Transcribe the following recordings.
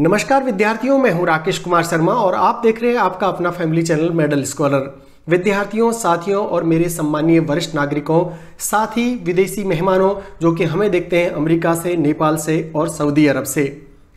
नमस्कार विद्यार्थियों, मैं हूं राकेश कुमार शर्मा और आप देख रहे हैं आपका अपना फैमिली चैनल मेडल स्कॉलर। विद्यार्थियों, साथियों और मेरे सम्मानीय वरिष्ठ नागरिकों, साथ ही विदेशी मेहमानों जो कि हमें देखते हैं अमेरिका से, नेपाल से और सऊदी अरब से।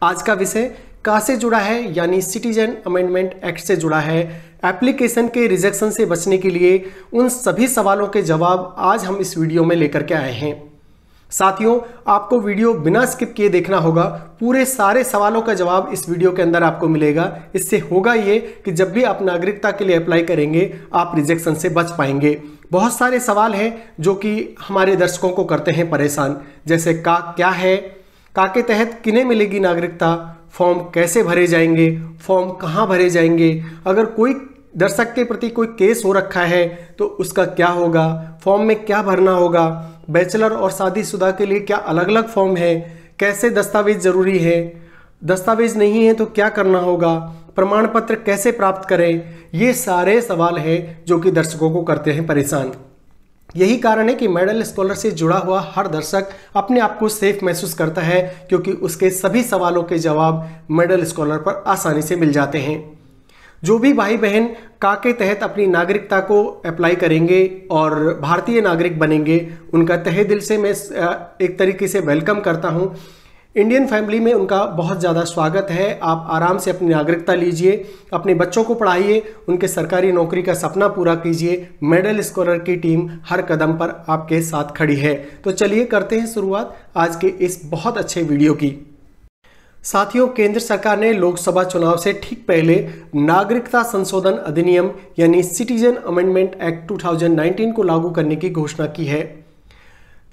आज का विषय कहाँ से जुड़ा है, यानी सिटीजन अमेंडमेंट एक्ट से जुड़ा है। एप्लीकेशन के रिजेक्शन से बचने के लिए उन सभी सवालों के जवाब आज हम इस वीडियो में लेकर के आए हैं। साथियों, आपको वीडियो बिना स्किप किए देखना होगा। पूरे सारे सवालों का जवाब इस वीडियो के अंदर आपको मिलेगा। इससे होगा ये कि जब भी आप नागरिकता के लिए अप्लाई करेंगे आप रिजेक्शन से बच पाएंगे। बहुत सारे सवाल हैं जो कि हमारे दर्शकों को करते हैं परेशान, जैसे का क्या है, का के तहत किन्हें मिलेगी नागरिकता, फॉर्म कैसे भरे जाएंगे, फॉर्म कहाँ भरे जाएंगे, अगर कोई दर्शक के प्रति कोई केस हो रखा है तो उसका क्या होगा, फॉर्म में क्या भरना होगा, बैचलर और शादीशुदा के लिए क्या अलग अलग फॉर्म है, कैसे दस्तावेज जरूरी है, दस्तावेज नहीं है तो क्या करना होगा, प्रमाण पत्र कैसे प्राप्त करें। ये सारे सवाल हैं जो कि दर्शकों को करते हैं परेशान। यही कारण है कि मेडल स्कॉलर से जुड़ा हुआ हर दर्शक अपने आप को सेफ महसूस करता है, क्योंकि उसके सभी सवालों के जवाब मेडल स्कॉलर पर आसानी से मिल जाते हैं। जो भी भाई बहन का के तहत अपनी नागरिकता को अप्लाई करेंगे और भारतीय नागरिक बनेंगे, उनका तहे दिल से मैं एक तरीके से वेलकम करता हूं। इंडियन फैमिली में उनका बहुत ज़्यादा स्वागत है। आप आराम से अपनी नागरिकता लीजिए, अपने बच्चों को पढ़ाइए, उनके सरकारी नौकरी का सपना पूरा कीजिए। मेडल स्कॉलर की टीम हर कदम पर आपके साथ खड़ी है। तो चलिए करते हैं शुरुआत आज के इस बहुत अच्छे वीडियो की। साथियों, केंद्र सरकार ने लोकसभा चुनाव से ठीक पहले नागरिकता संशोधन अधिनियम यानी सिटीजन अमेंडमेंट एक्ट 2019 को लागू करने की घोषणा की है।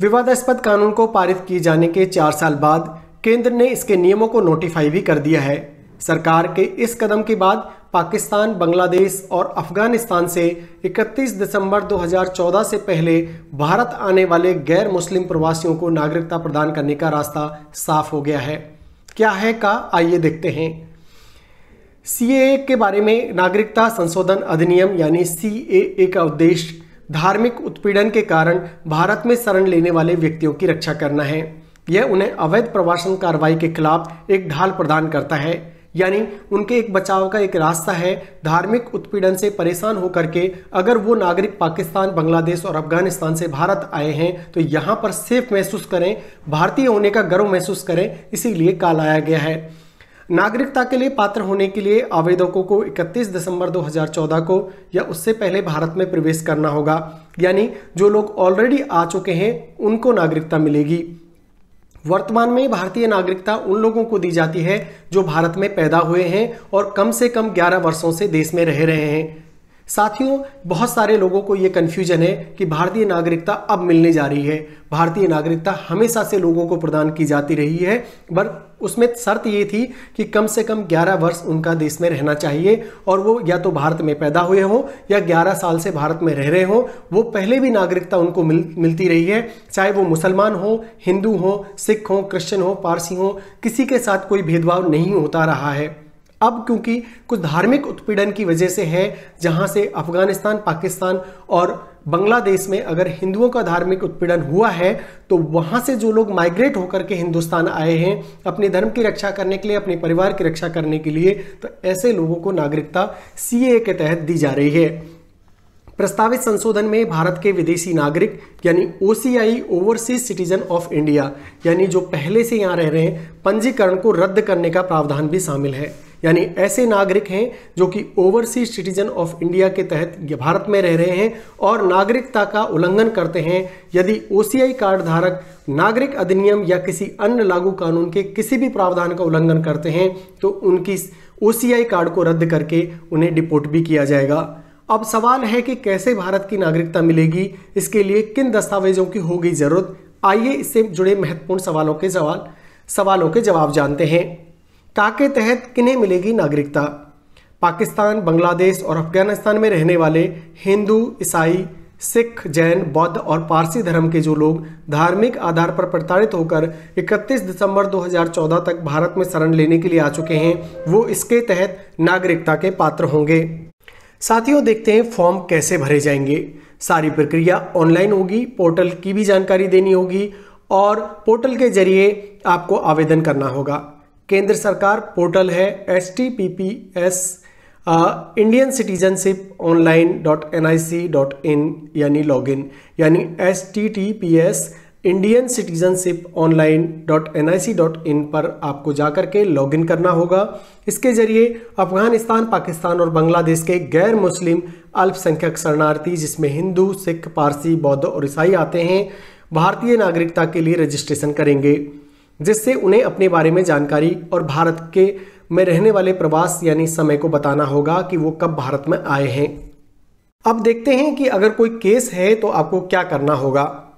विवादास्पद कानून को पारित किए जाने के 4 साल बाद केंद्र ने इसके नियमों को नोटिफाई भी कर दिया है। सरकार के इस कदम के बाद पाकिस्तान, बांग्लादेश और अफगानिस्तान से 31 दिसंबर 2014 से पहले भारत आने वाले गैर मुस्लिम प्रवासियों को नागरिकता प्रदान करने का रास्ता साफ हो गया है। क्या है का, आइए देखते हैं। सीएए के बारे में नागरिकता संशोधन अधिनियम यानी सीएए का उद्देश्य धार्मिक उत्पीड़न के कारण भारत में शरण लेने वाले व्यक्तियों की रक्षा करना है। यह उन्हें अवैध प्रवासन कार्रवाई के खिलाफ एक ढाल प्रदान करता है, यानी उनके एक बचाव का एक रास्ता है। धार्मिक उत्पीड़न से परेशान होकर के अगर वो नागरिक पाकिस्तान, बांग्लादेश और अफगानिस्तान से भारत आए हैं तो यहाँ पर सेफ महसूस करें, भारतीय होने का गर्व महसूस करें, इसीलिए कॉल आया गया है। नागरिकता के लिए पात्र होने के लिए आवेदकों को 31 दिसंबर 2014 को या उससे पहले भारत में प्रवेश करना होगा, यानी जो लोग ऑलरेडी आ चुके हैं उनको नागरिकता मिलेगी। वर्तमान में भारतीय नागरिकता उन लोगों को दी जाती है जो भारत में पैदा हुए हैं और कम से कम 11 वर्षों से देश में रह रहे हैं। साथियों, बहुत सारे लोगों को ये कन्फ्यूजन है कि भारतीय नागरिकता अब मिलने जा रही है। भारतीय नागरिकता हमेशा से लोगों को प्रदान की जाती रही है, पर उसमें शर्त ये थी कि कम से कम 11 वर्ष उनका देश में रहना चाहिए और वो या तो भारत में पैदा हुए हों या 11 साल से भारत में रह रहे हों। वो पहले भी नागरिकता उनको मिलती रही है, चाहे वो मुसलमान हो, हिंदू हो, सिख हो, क्रिश्चियन हो, पारसी हो, किसी के साथ कोई भेदभाव नहीं होता रहा है। अब क्योंकि कुछ धार्मिक उत्पीड़न की वजह से है, जहां से अफगानिस्तान, पाकिस्तान और बांग्लादेश में अगर हिंदुओं का धार्मिक उत्पीड़न हुआ है तो वहां से जो लोग माइग्रेट होकर के हिंदुस्तान आए हैं अपने धर्म की रक्षा करने के लिए, अपने परिवार की रक्षा करने के लिए, तो ऐसे लोगों को नागरिकता सीएए के तहत दी जा रही है। प्रस्तावित संशोधन में भारत के विदेशी नागरिक यानी OCI, overseas citizen of India, यानी जो पहले से यहाँ रह रहे हैं, पंजीकरण को रद्द करने का प्रावधान भी शामिल है। यानी ऐसे नागरिक हैं जो कि ओवरसीज सिटीजन ऑफ इंडिया के तहत भारत में रह रहे हैं और नागरिकता का उल्लंघन करते हैं। यदि ओसीआई कार्ड धारक नागरिक अधिनियम या किसी अन्य लागू कानून के किसी भी प्रावधान का उल्लंघन करते हैं तो उनकी ओसीआई कार्ड को रद्द करके उन्हें डिपोर्ट भी किया जाएगा। अब सवाल है कि कैसे भारत की नागरिकता मिलेगी, इसके लिए किन दस्तावेजों की होगी जरूरत। आइए इससे जुड़े महत्वपूर्ण सवालों के जवाब जानते हैं। का के तहत किन्हें मिलेगी नागरिकता? पाकिस्तान, बांग्लादेश और अफगानिस्तान में रहने वाले हिंदू, ईसाई, सिख, जैन, बौद्ध और पारसी धर्म के जो लोग धार्मिक आधार पर प्रताड़ित होकर 31 दिसंबर 2014 तक भारत में शरण लेने के लिए आ चुके हैं, वो इसके तहत नागरिकता के पात्र होंगे। साथियों, देखते हैं फॉर्म कैसे भरे जाएंगे। सारी प्रक्रिया ऑनलाइन होगी, पोर्टल की भी जानकारी देनी होगी और पोर्टल के जरिए आपको आवेदन करना होगा। केंद्र सरकार पोर्टल है https indiancitizenship.online.nic.in यानी लॉगिन, यानी https indiancitizenship.online.nic.in पर आपको जाकर के लॉगिन करना होगा। इसके जरिए अफगानिस्तान, पाकिस्तान और बांग्लादेश के गैर मुस्लिम अल्पसंख्यक शरणार्थी, जिसमें हिंदू, सिख, पारसी, बौद्ध और ईसाई आते हैं, भारतीय नागरिकता के लिए रजिस्ट्रेशन करेंगे, जिससे उन्हें अपने बारे में जानकारी और भारत के में रहने वाले प्रवास यानी समय को बताना होगा कि वो कब भारत में आए हैं। अब देखते हैं कि अगर कोई केस है तो आपको क्या करना होगा।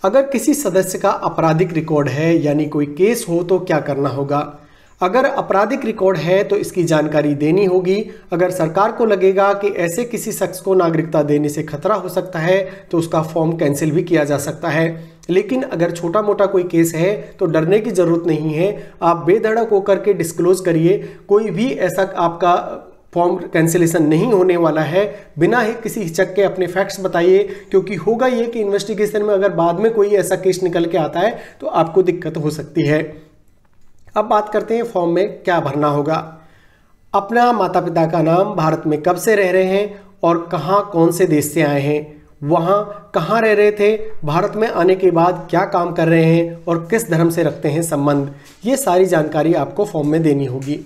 अगर किसी सदस्य का आपराधिक रिकॉर्ड है यानी कोई केस हो तो क्या करना होगा। अगर आपराधिक रिकॉर्ड है तो इसकी जानकारी देनी होगी। अगर सरकार को लगेगा कि ऐसे किसी शख्स को नागरिकता देने से खतरा हो सकता है तो उसका फॉर्म कैंसिल भी किया जा सकता है। लेकिन अगर छोटा मोटा कोई केस है तो डरने की ज़रूरत नहीं है, आप बेधड़क होकर के डिस्क्लोज करिए। कोई भी ऐसा आपका फॉर्म कैंसिलेशन नहीं होने वाला है। बिना ही किसी हिचक के अपने फैक्ट्स बताइए, क्योंकि होगा ये कि इन्वेस्टिगेशन में अगर बाद में कोई ऐसा केस निकल के आता है तो आपको दिक्कत हो सकती है। अब बात करते हैं फॉर्म में क्या भरना होगा। अपना माता पिता का नाम, भारत में कब से रह रहे हैं और कहाँ कौन से देश से आए हैं, वहाँ कहाँ रह रहे थे, भारत में आने के बाद क्या काम कर रहे हैं और किस धर्म से रखते हैं संबंध, ये सारी जानकारी आपको फॉर्म में देनी होगी।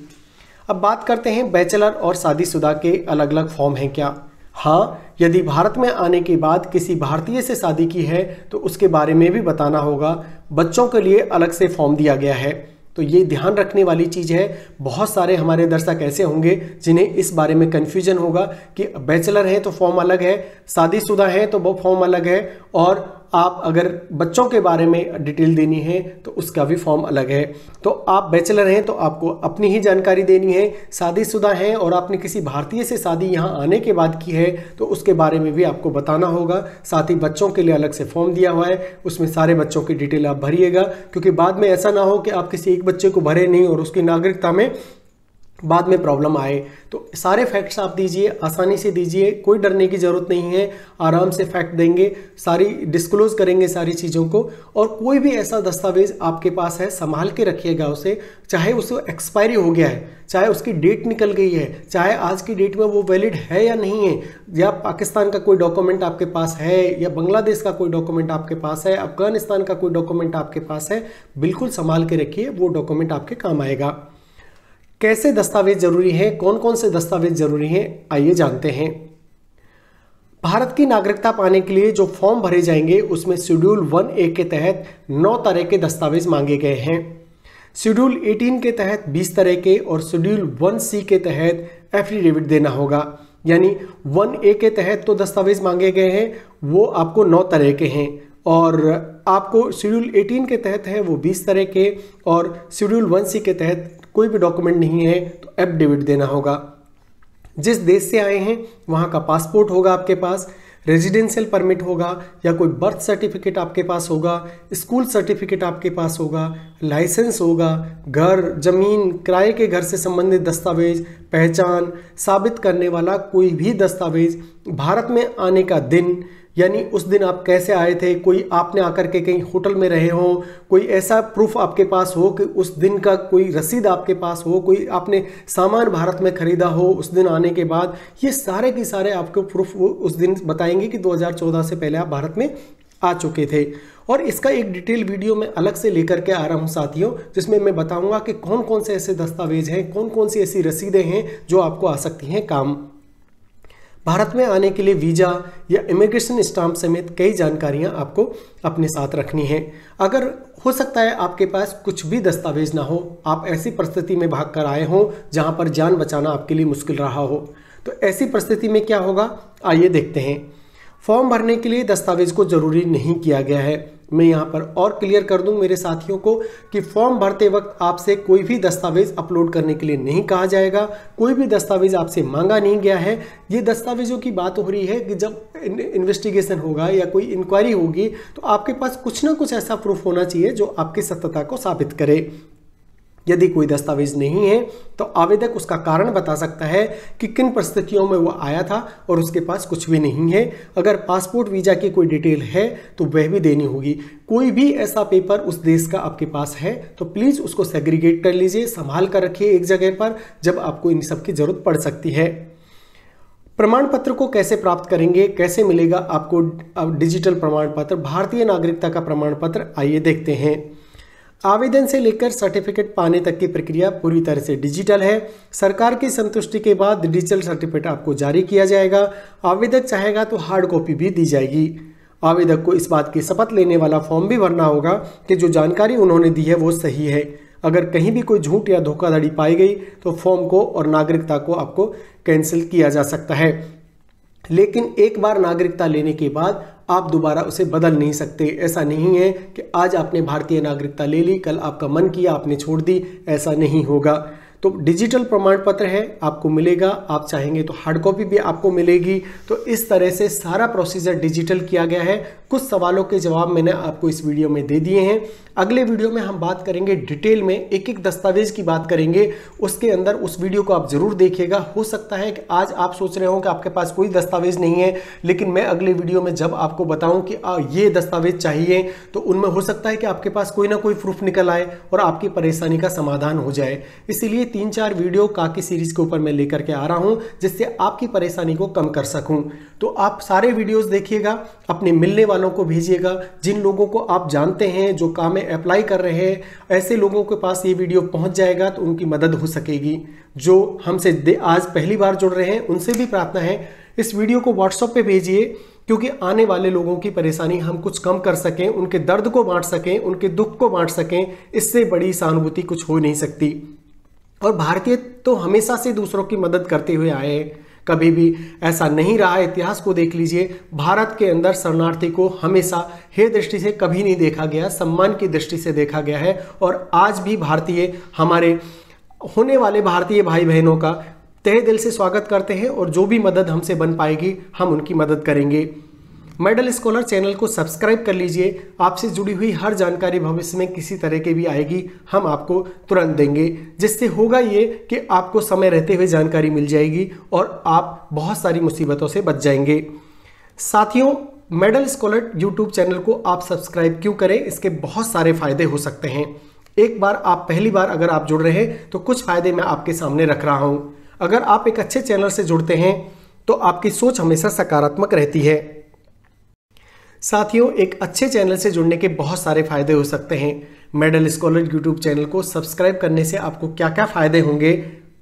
अब बात करते हैं बैचलर और शादीशुदा के अलग अलग फॉर्म हैं क्या। हाँ, यदि भारत में आने के बाद किसी भारतीय से शादी की है तो उसके बारे में भी बताना होगा। बच्चों के लिए अलग से फॉर्म दिया गया है, तो ये ध्यान रखने वाली चीज़ है। बहुत सारे हमारे दर्शक ऐसे होंगे जिन्हें इस बारे में कन्फ्यूजन होगा कि बैचलर हैं तो फॉर्म अलग है, शादीशुदा हैं तो वो फॉर्म अलग है, और आप अगर बच्चों के बारे में डिटेल देनी है तो उसका भी फॉर्म अलग है। तो आप बैचलर हैं तो आपको अपनी ही जानकारी देनी है, शादीशुदा हैं और आपने किसी भारतीय से शादी यहाँ आने के बाद की है तो उसके बारे में भी आपको बताना होगा। साथ ही बच्चों के लिए अलग से फॉर्म दिया हुआ है, उसमें सारे बच्चों की डिटेल आप भरिएगा, क्योंकि बाद में ऐसा ना हो कि आप किसी एक बच्चे को भरे नहीं और उसकी नागरिकता में बाद में प्रॉब्लम आए। तो सारे फैक्ट्स आप दीजिए, आसानी से दीजिए, कोई डरने की ज़रूरत नहीं है। आराम से फैक्ट देंगे, सारी डिस्क्लोज करेंगे सारी चीज़ों को। और कोई भी ऐसा दस्तावेज आपके पास है संभाल के रखिएगा उसे, चाहे उसको एक्सपायरी हो गया है, चाहे उसकी डेट निकल गई है, चाहे आज की डेट में वो वैलिड है या नहीं है, या पाकिस्तान का कोई डॉक्यूमेंट आपके पास है या बांग्लादेश का कोई डॉक्यूमेंट आपके पास है, अफगानिस्तान का कोई डॉक्यूमेंट आपके पास है, बिल्कुल संभाल के रखिए, वो डॉक्यूमेंट आपके काम आएगा। कैसे दस्तावेज जरूरी हैं, कौन कौन से दस्तावेज जरूरी हैं, आइए जानते हैं। भारत की नागरिकता पाने के लिए जो फॉर्म भरे जाएंगे उसमें शेड्यूल 1A के तहत 9 तरह के दस्तावेज मांगे गए हैं। शेड्यूल 18 के तहत 20 तरह के और शेड्यूल 1C के तहत एफिडेविट देना होगा। यानी 1A के तहत तो दस्तावेज मांगे गए हैं वो आपको 9 तरह के हैं, और आपको शेड्यूल 18 के तहत है वो 20 तरह के, और शेड्यूल 1C के तहत कोई भी डॉक्यूमेंट नहीं है तो एफिडेविट देना होगा। जिस देश से आए हैं वहाँ का पासपोर्ट होगा आपके पास, रेजिडेंशियल परमिट होगा या कोई बर्थ सर्टिफिकेट आपके पास होगा, स्कूल सर्टिफिकेट आपके पास होगा, लाइसेंस होगा, घर, जमीन, किराए के घर से संबंधित दस्तावेज, पहचान साबित करने वाला कोई भी दस्तावेज, भारत में आने का दिन यानी उस दिन आप कैसे आए थे, कोई आपने आकर के कहीं होटल में रहे हो, कोई ऐसा प्रूफ आपके पास हो कि उस दिन का कोई रसीद आपके पास हो, कोई आपने सामान भारत में खरीदा हो उस दिन आने के बाद, ये सारे के सारे आपको प्रूफ वो उस दिन बताएंगे कि 2014 से पहले आप भारत में आ चुके थे। और इसका एक डिटेल वीडियो मैं अलग से लेकर के आ रहा हूँ साथियों, जिसमें मैं बताऊँगा कि कौन कौन से ऐसे दस्तावेज हैं, कौन कौन सी ऐसी रसीदें हैं जो आपको आ सकती हैं काम। भारत में आने के लिए वीज़ा या इमिग्रेशन स्टाम्प समेत कई जानकारियां आपको अपने साथ रखनी है। अगर हो सकता है आपके पास कुछ भी दस्तावेज ना हो, आप ऐसी परिस्थिति में भाग कर आए हों जहां पर जान बचाना आपके लिए मुश्किल रहा हो, तो ऐसी परिस्थिति में क्या होगा आइए देखते हैं। फॉर्म भरने के लिए दस्तावेज को जरूरी नहीं किया गया है। मैं यहाँ पर और क्लियर कर दूं मेरे साथियों को कि फॉर्म भरते वक्त आपसे कोई भी दस्तावेज अपलोड करने के लिए नहीं कहा जाएगा, कोई भी दस्तावेज आपसे मांगा नहीं गया है। ये दस्तावेजों की बात हो रही है कि जब इन्वेस्टिगेशन होगा या कोई इंक्वायरी होगी तो आपके पास कुछ ना कुछ ऐसा प्रूफ होना चाहिए जो आपकी सत्यता को साबित करे। यदि कोई दस्तावेज नहीं है तो आवेदक उसका कारण बता सकता है कि किन परिस्थितियों में वो आया था और उसके पास कुछ भी नहीं है। अगर पासपोर्ट वीजा की कोई डिटेल है तो वह भी देनी होगी। कोई भी ऐसा पेपर उस देश का आपके पास है तो प्लीज़ उसको सेग्रीगेट कर लीजिए, संभाल कर रखिए एक जगह पर, जब आपको इन सब की जरूरत पड़ सकती है। प्रमाण पत्र को कैसे प्राप्त करेंगे, कैसे मिलेगा आपको डिजिटल प्रमाण पत्र, भारतीय नागरिकता का प्रमाण पत्र, आइए देखते हैं। आवेदन से लेकर सर्टिफिकेट पाने तक की प्रक्रिया पूरी तरह से डिजिटल है। सरकार की संतुष्टि के बाद डिजिटल सर्टिफिकेट आपको जारी किया जाएगा। आवेदक चाहेगा तो हार्ड कॉपी भी दी जाएगी। आवेदक को इस बात की शपथ लेने वाला फॉर्म भी भरना होगा कि जो जानकारी उन्होंने दी है वो सही है। अगर कहीं भी कोई झूठ या धोखाधड़ी पाई गई तो फॉर्म को और नागरिकता को आपको कैंसिल किया जा सकता है। लेकिन एक बार नागरिकता लेने के बाद आप दोबारा उसे बदल नहीं सकते। ऐसा नहीं है कि आज आपने भारतीय नागरिकता ले ली, कल आपका मन किया आपने छोड़ दी, ऐसा नहीं होगा। तो डिजिटल प्रमाण पत्र है, आपको मिलेगा। आप चाहेंगे तो हार्ड कॉपी भी आपको मिलेगी। तो इस तरह से सारा प्रोसीजर डिजिटल किया गया है। कुछ सवालों के जवाब मैंने आपको इस वीडियो में दे दिए हैं। अगले वीडियो में हम बात करेंगे डिटेल में, एक एक दस्तावेज की बात करेंगे। उसके अंदर उस वीडियो को आप जरूर देखिएगा। हो सकता है कि आज आप सोच रहे हो कि आपके पास कोई दस्तावेज नहीं है, लेकिन मैं अगले वीडियो में जब आपको बताऊं कि ये दस्तावेज चाहिए तो उनमें हो सकता है कि आपके पास कोई ना कोई प्रूफ निकल आए और आपकी परेशानी का समाधान हो जाए। इसीलिए 3-4 वीडियो काकी सीरीज के ऊपर मैं लेकर के आ रहा हूं, जिससे आपकी परेशानी को कम कर सकूं। तो आप सारे वीडियोस देखिएगा, अपने मिलने वालों को भेजिएगा, जिन लोगों को आप जानते हैं जो काम में अप्लाई कर रहे हैं, ऐसे लोगों के पास ये वीडियो पहुंच जाएगा तो उनकी मदद हो सकेगी। जो हमसे आज पहली बार जुड़ रहे हैं उनसे भी प्रार्थना है इस वीडियो को व्हाट्सएप पे भेजिए, क्योंकि आने वाले लोगों की परेशानी हम कुछ कम कर सकें, उनके दर्द को बांट सकें, उनके दुख को बांट सकें। इससे बड़ी सहानुभूति कुछ हो नहीं सकती। और भारतीय तो हमेशा से दूसरों की मदद करते हुए आए हैं, कभी भी ऐसा नहीं रहा। इतिहास को देख लीजिए, भारत के अंदर शरणार्थी को हमेशा हे दृष्टि से कभी नहीं देखा गया, सम्मान की दृष्टि से देखा गया है। और आज भी भारतीय, हमारे होने वाले भारतीय भाई बहनों का तहे दिल से स्वागत करते हैं और जो भी मदद हमसे बन पाएगी हम उनकी मदद करेंगे। मेडल स्कॉलर चैनल को सब्सक्राइब कर लीजिए। आपसे जुड़ी हुई हर जानकारी भविष्य में किसी तरह की भी आएगी हम आपको तुरंत देंगे, जिससे होगा ये कि आपको समय रहते हुए जानकारी मिल जाएगी और आप बहुत सारी मुसीबतों से बच जाएंगे। साथियों, मेडल स्कॉलर यूट्यूब चैनल को आप सब्सक्राइब क्यों करें, इसके बहुत सारे फायदे हो सकते हैं। एक बार आप पहली बार अगर आप जुड़ रहे हैं तो कुछ फायदे मैं आपके सामने रख रहा हूं। अगर आप एक अच्छे चैनल से जुड़ते हैं तो आपकी सोच हमेशा सकारात्मक रहती है। साथियों, एक अच्छे चैनल से जुड़ने के बहुत सारे फायदे हो सकते हैं। मेडल स्कॉलर यूट्यूब चैनल को सब्सक्राइब करने से आपको क्या क्या फायदे होंगे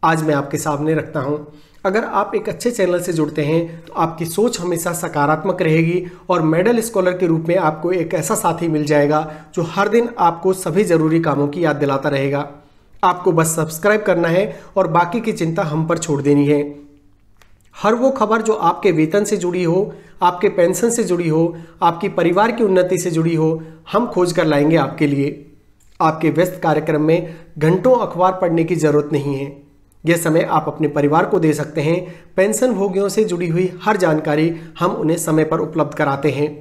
आज मैं आपके सामने रखता हूं। अगर आप एक अच्छे चैनल से जुड़ते हैं तो आपकी सोच हमेशा सकारात्मक रहेगी और मेडल स्कॉलर के रूप में आपको एक ऐसा साथी मिल जाएगा जो हर दिन आपको सभी जरूरी कामों की याद दिलाता रहेगा। आपको बस सब्सक्राइब करना है और बाकी की चिंता हम पर छोड़ देनी है। हर वो खबर जो आपके वेतन से जुड़ी हो, आपके पेंशन से जुड़ी हो, आपकी परिवार की उन्नति से जुड़ी हो, हम खोज कर लाएंगे आपके लिए। आपके व्यस्त कार्यक्रम में घंटों अखबार पढ़ने की जरूरत नहीं है। यह समय आप अपने परिवार को दे सकते हैं। पेंशन भोगियों से जुड़ी हुई हर जानकारी हम उन्हें समय पर उपलब्ध कराते हैं।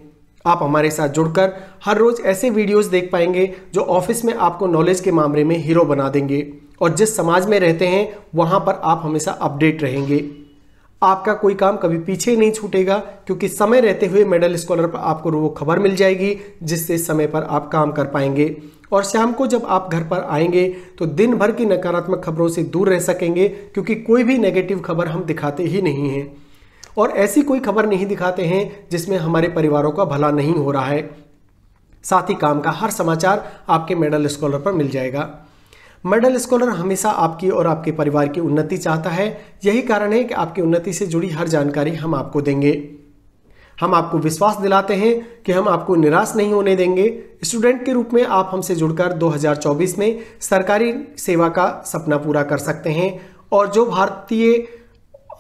आप हमारे साथ जुड़कर हर रोज ऐसे वीडियोस देख पाएंगे जो ऑफिस में आपको नॉलेज के मामले में हीरो बना देंगे और जिस समाज में रहते हैं वहां पर आप हमेशा अपडेट रहेंगे। आपका कोई काम कभी पीछे नहीं छूटेगा, क्योंकि समय रहते हुए मेडल स्कॉलर पर आपको वो खबर मिल जाएगी जिससे समय पर आप काम कर पाएंगे। और शाम को जब आप घर पर आएंगे तो दिन भर की नकारात्मक खबरों से दूर रह सकेंगे, क्योंकि कोई भी नेगेटिव खबर हम दिखाते ही नहीं हैं और ऐसी कोई खबर नहीं दिखाते हैं जिसमें हमारे परिवारों का भला नहीं हो रहा है। साथ ही काम का हर समाचार आपके मेडल स्कॉलर पर मिल जाएगा। मेडल स्कॉलर हमेशा आपकी और आपके परिवार की उन्नति चाहता है। यही कारण है कि आपकी उन्नति से जुड़ी हर जानकारी हम आपको देंगे। हम आपको विश्वास दिलाते हैं कि हम आपको निराश नहीं होने देंगे। स्टूडेंट के रूप में आप हमसे जुड़कर 2024 में सरकारी सेवा का सपना पूरा कर सकते हैं। और जो भारतीय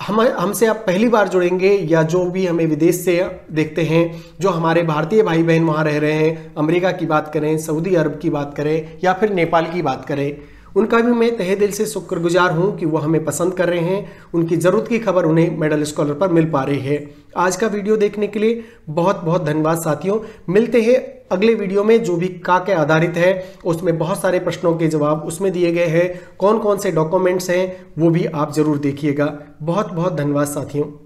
हमसे आप पहली बार जुड़ेंगे या जो भी हमें विदेश से देखते हैं, जो हमारे भारतीय भाई बहन वहाँ रह रहे हैं, अमेरिका की बात करें, सऊदी अरब की बात करें या फिर नेपाल की बात करें, उनका भी मैं तहे दिल से शुक्रगुजार हूं कि वो हमें पसंद कर रहे हैं, उनकी ज़रूरत की खबर उन्हें मेडल स्कॉलर पर मिल पा रही है। आज का वीडियो देखने के लिए बहुत बहुत धन्यवाद साथियों। मिलते हैं अगले वीडियो में, जो भी के आधारित है, उसमें बहुत सारे प्रश्नों के जवाब उसमें दिए गए हैं, कौन कौन से डॉक्यूमेंट्स हैं वो भी आप जरूर देखिएगा। बहुत बहुत धन्यवाद साथियों।